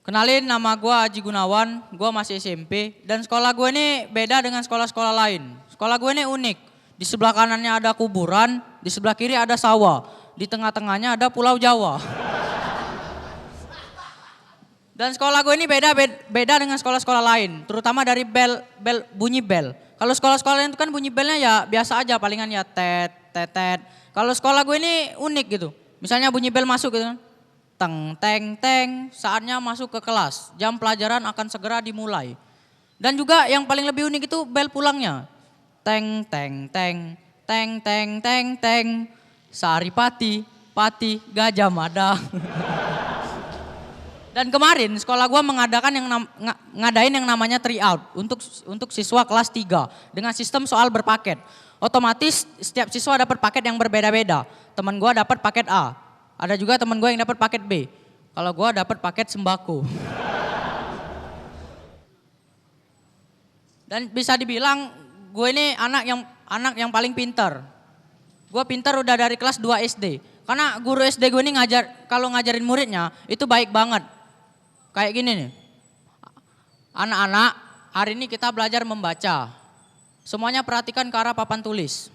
Kenalin, nama gue Aji Gunawan, gue masih SMP. Dan sekolah gue ini beda dengan sekolah-sekolah lain. Sekolah gue ini unik. Di sebelah kanannya ada kuburan, di sebelah kiri ada sawah. Di tengah-tengahnya ada Pulau Jawa. Dan sekolah gue ini beda dengan sekolah-sekolah lain. Terutama dari bunyi bel. Kalau sekolah-sekolah lain itu kan bunyi belnya ya biasa aja, palingan ya tet, tetet. Kalau sekolah gue ini unik gitu. Misalnya bunyi bel masuk gitu kan. Teng, teng, teng, saatnya masuk ke kelas. Jam pelajaran akan segera dimulai. Dan juga yang paling lebih unik itu bel pulangnya. Teng, teng, teng, teng, teng, teng, teng. Saripati, pati, Gajah Mada. Dan kemarin sekolah gua ngadain yang namanya tryout untuk siswa kelas 3 dengan sistem soal berpaket. Otomatis setiap siswa dapat paket yang berbeda-beda. Teman gua dapat paket A. Ada juga teman gue yang dapat paket B. Kalau gue dapat paket sembako. Dan bisa dibilang gue ini anak yang paling pintar. Gue pintar udah dari kelas 2 SD. Karena guru SD gue ini kalau ngajarin muridnya itu baik banget. Kayak gini nih. Anak-anak, hari ini kita belajar membaca. Semuanya perhatikan ke arah papan tulis.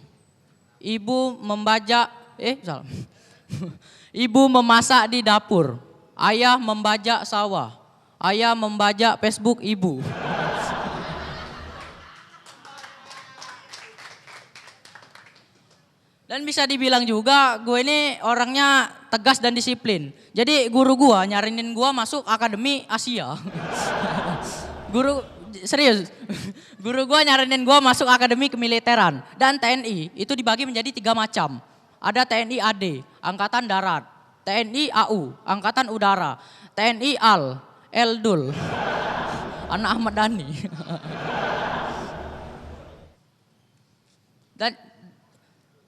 Ibu memasak di dapur, ayah membajak sawah, ayah membajak Facebook ibu. Dan bisa dibilang juga gue ini orangnya tegas dan disiplin. Jadi guru gue nyarinin gue masuk Akademi Asia. Guru gue nyarinin gue masuk Akademi Kemiliteran. Dan TNI itu dibagi menjadi 3 macam. Ada TNI AD, Angkatan Darat, TNI AU, Angkatan Udara, TNI AL, Eldul, anak Ahmad Dhani.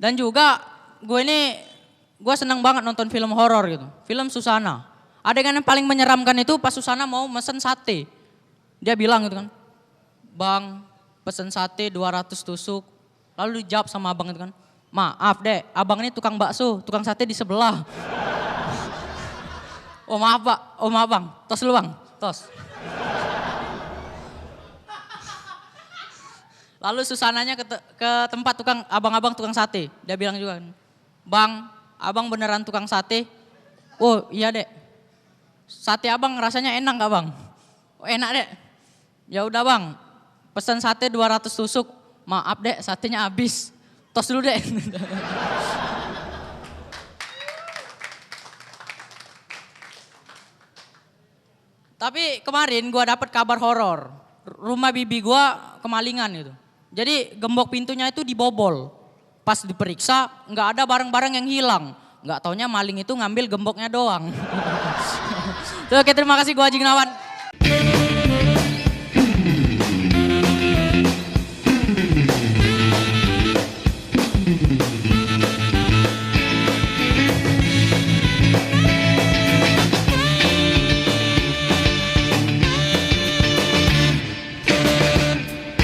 Dan juga gue senang banget nonton film horor gitu, film Susana. Adegan yang paling menyeramkan itu pas Susana mau mesen sate. Dia bilang gitu kan, "Bang, pesen sate 200 tusuk." Lalu dijawab sama abang itu kan, "Maaf dek, abang ini tukang bakso, tukang sate di sebelah." "Oh maaf pak, oh maaf bang, tos dulu bang, tos." Lalu Susananya ke tempat abang-abang tukang sate. Dia bilang juga, "Bang, abang beneran tukang sate?" "Oh iya dek." "Sate abang rasanya enak gak bang?" "Oh enak dek." "Ya udah bang, pesan sate 200 tusuk." "Maaf dek, satenya habis. Tos dulu deh." Tapi kemarin gue dapet kabar horor. Rumah bibi gue kemalingan gitu. Jadi gembok pintunya itu dibobol. Pas diperiksa nggak ada barang-barang yang hilang. Nggak taunya maling itu ngambil gemboknya doang. Oke, terima kasih, gue Aji Gunawan.